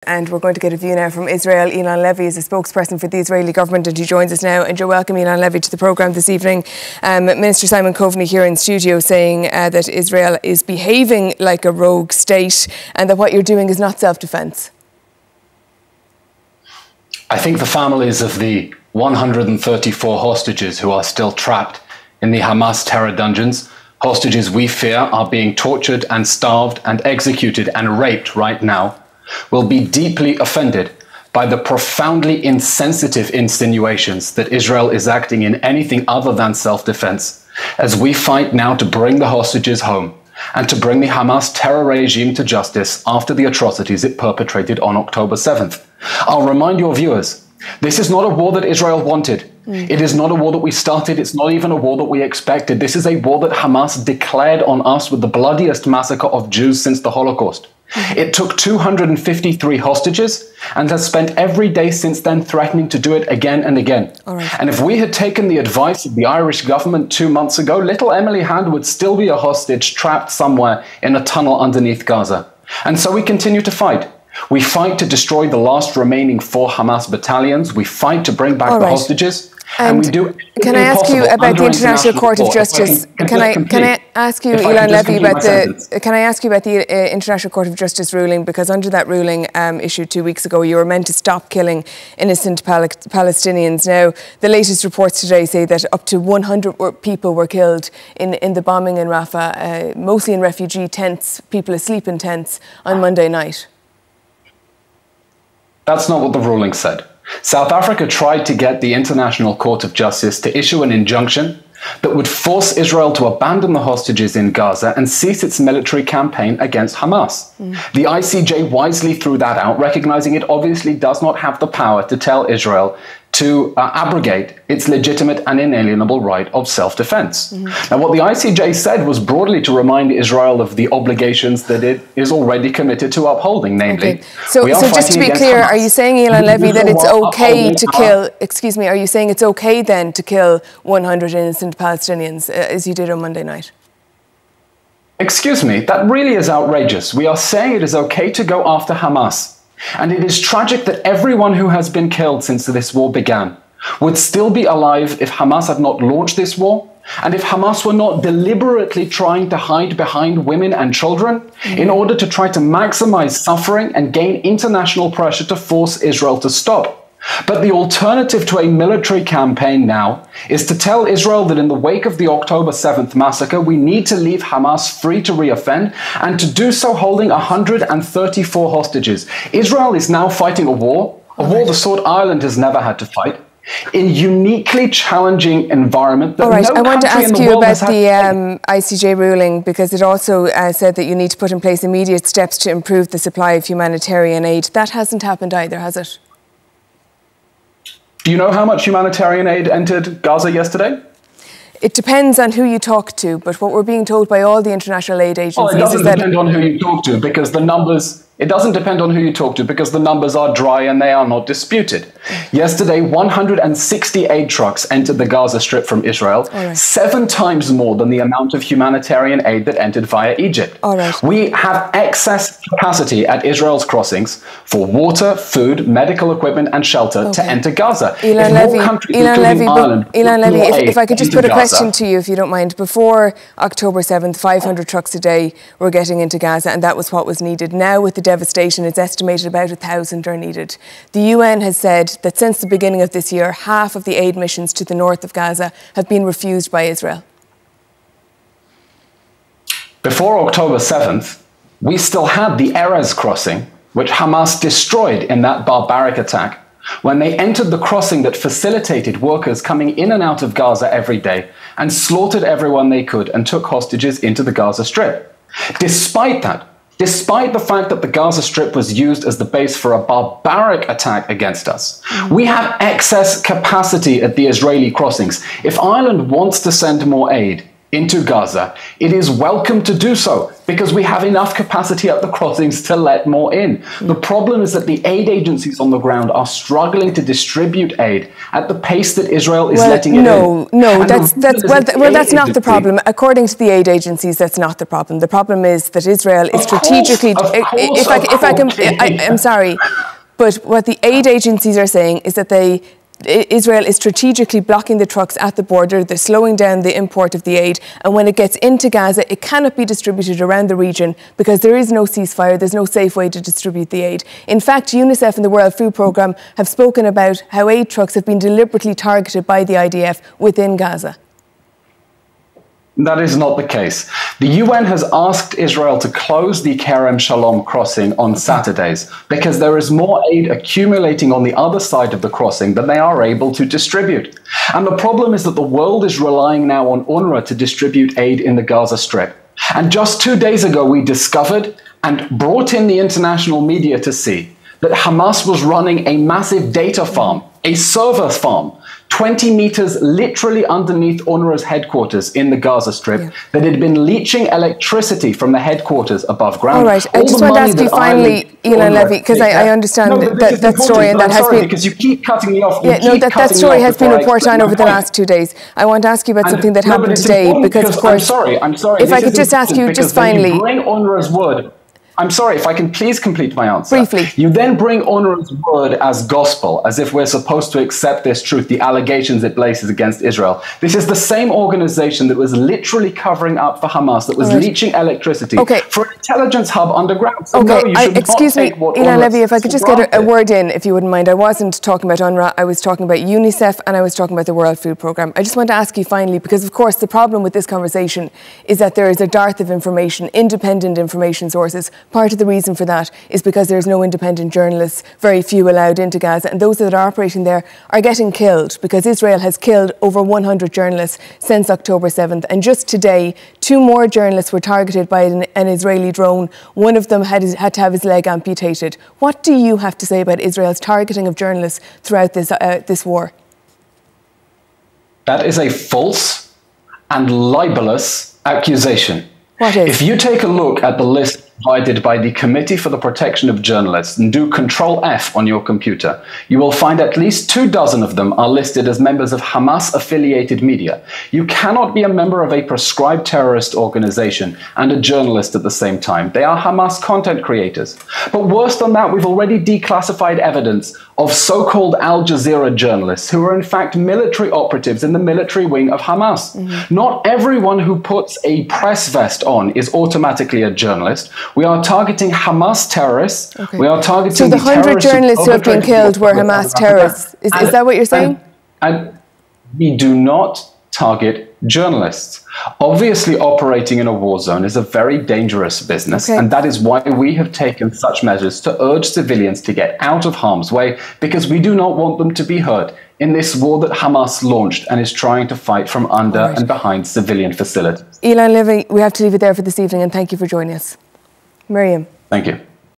And we're going to get a view now from Israel. Eylon Levy is a spokesperson for the Israeli government and he joins us now. And you're welcome, Eylon Levy, to the programme this evening. Minister Simon Coveney here in studio saying that Israel is behaving like a rogue state and that what you're doing is not self-defence. I think the families of the 134 hostages who are still trapped in the Hamas terror dungeons, hostages we fear are being tortured and starved and executed and raped right now, will be deeply offended by the profoundly insensitive insinuations that Israel is acting in anything other than self-defense, as we fight now to bring the hostages home and to bring the Hamas terror regime to justice after the atrocities it perpetrated on October 7th. I'll remind your viewers, this is not a war that Israel wanted. It is not a war that we started. It's not even a war that we expected. This is a war that Hamas declared on us with the bloodiest massacre of Jews since the Holocaust. It took 253 hostages and has spent every day since then threatening to do it again and again. And if we had taken the advice of the Irish government 2 months ago, little Emily Hand would still be a hostage trapped somewhere in a tunnel underneath Gaza. And so we continue to fight. We fight to destroy the last remaining 4 Hamas battalions. We fight to bring back the hostages. And we do. Can I ask you about the International Court of Justice? Can I ask you, Eylon Levy, about the International Court of Justice ruling? Because under that ruling issued 2 weeks ago, you were meant to stop killing innocent Palestinians. Now, the latest reports today say that up to 100 people were killed in the bombing in Rafah, mostly in refugee tents, people asleep in tents on Monday night. That's not what the ruling said. South Africa tried to get the International Court of Justice to issue an injunction that would force Israel to abandon the hostages in Gaza and cease its military campaign against Hamas. The ICJ wisely threw that out, recognizing it obviously does not have the power to tell Israel to abrogate its legitimate and inalienable right of self-defense. Now, what the ICJ said was broadly to remind Israel of the obligations that it is already committed to upholding, namely... So just to be clear, are you saying, Eylon Levy, that it's okay to kill... Excuse me, are you saying it's okay then to kill 100 innocent Palestinians, as you did on Monday night? Excuse me, that really is outrageous. We are saying it is okay to go after Hamas. And it is tragic that everyone who has been killed since this war began would still be alive if Hamas had not launched this war, and if Hamas were not deliberately trying to hide behind women and children in order to try to maximize suffering and gain international pressure to force Israel to stop. But the alternative to a military campaign now is to tell Israel that in the wake of the October 7th massacre, we need to leave Hamas free to reoffend, and to do so holding 134 hostages. Israel is now fighting a war the sort Ireland has never had to fight, in uniquely challenging environment that I want to ask you about the ICJ ruling, because it also said that you need to put in place immediate steps to improve the supply of humanitarian aid. That hasn't happened either, has it? Do you know how much humanitarian aid entered Gaza yesterday? It depends on who you talk to, but what we're being told by all the international aid agencies is that... It doesn't depend on who you talk to, because the numbers... It doesn't depend on who you talk to, because the numbers are dry and they are not disputed. Yesterday, 168 trucks entered the Gaza Strip from Israel, 7 times more than the amount of humanitarian aid that entered via Egypt. We have excess capacity at Israel's crossings for water, food, medical equipment and shelter to enter Gaza. Eylon Levy, if I could just put a question to you, if you don't mind. Before October 7th, 500 trucks a day were getting into Gaza, and that was what was needed. Now, with the devastation, it's estimated about 1,000 are needed. The UN has said that since the beginning of this year, half of the aid missions to the north of Gaza have been refused by Israel. Before October 7th, we still had the Erez crossing, which Hamas destroyed in that barbaric attack, when they entered the crossing that facilitated workers coming in and out of Gaza every day and slaughtered everyone they could and took hostages into the Gaza Strip. Despite that, despite the fact that the Gaza Strip was used as the base for a barbaric attack against us, we have excess capacity at the Israeli crossings. If Ireland wants to send more aid into Gaza, it is welcome to do so, because we have enough capacity at the crossings to let more in. The problem is that the aid agencies on the ground are struggling to distribute aid at the pace that Israel is letting it in. No, that's not the problem. According to the aid agencies, that's not the problem. The problem is that Israel is strategically. I'm sorry, but what the aid agencies are saying is that Israel is strategically blocking the trucks at the border. They're slowing down the import of the aid. And when it gets into Gaza, it cannot be distributed around the region because there is no ceasefire. There's no safe way to distribute the aid. In fact, UNICEF and the World Food Programme have spoken about how aid trucks have been deliberately targeted by the IDF within Gaza. That is not the case. The UN has asked Israel to close the Kerem Shalom crossing on Saturdays because there is more aid accumulating on the other side of the crossing than they are able to distribute. And the problem is that the world is relying now on UNRWA to distribute aid in the Gaza Strip. And just 2 days ago, we discovered and brought in the international media to see that Hamas was running a massive data farm, a server farm, 20 meters literally underneath UNRWA's headquarters in the Gaza Strip, that had been leaching electricity from the headquarters above ground. All right, I just want to ask you finally, Eylon Levy, because I understand that story, and that has been... because you keep cutting me off. That story has been reported on over the last 2 days. I want to ask you about something that happened today, because of course... I'm sorry. If I could just ask you, just finally... You bring UNRWA's word... I'm sorry, if I can please complete my answer. Briefly. You then bring UNRWA's word as gospel, as if we're supposed to accept this truth, the allegations it places against Israel. This is the same organization that was literally covering up for Hamas, that was leaching electricity for an intelligence hub underground. So excuse me, Eylon Levy, if I could just get a word in, if you wouldn't mind. I wasn't talking about UNRWA, I was talking about UNICEF, and I was talking about the World Food Programme. I just want to ask you finally, because of course the problem with this conversation is that there is a dearth of information, independent information sources. Part of the reason for that is because there's no independent journalists, very few allowed into Gaza, and those that are operating there are getting killed because Israel has killed over 100 journalists since October 7th. And just today, 2 more journalists were targeted by an Israeli drone. One of them had to have his leg amputated. What do you have to say about Israel's targeting of journalists throughout this war? That is a false and libelous accusation. What is? If you take a look at the list provided by the Committee for the Protection of Journalists and do Control F on your computer, you will find at least 24 of them are listed as members of Hamas-affiliated media. You cannot be a member of a proscribed terrorist organization and a journalist at the same time. They are Hamas content creators. But worse than that, we've already declassified evidence of so-called Al Jazeera journalists who are in fact military operatives in the military wing of Hamas. Not everyone who puts a press vest on is automatically a journalist. We are targeting Hamas terrorists. We are targeting the 100 journalists who have been killed were Hamas terrorists. Is that what you're saying? And we do not target journalists. Obviously, operating in a war zone is a very dangerous business, and that is why we have taken such measures to urge civilians to get out of harm's way, because we do not want them to be hurt in this war that Hamas launched and is trying to fight from under and behind civilian facilities. Eylon Levy, we have to leave it there for this evening, and thank you for joining us. Miriam. Thank you.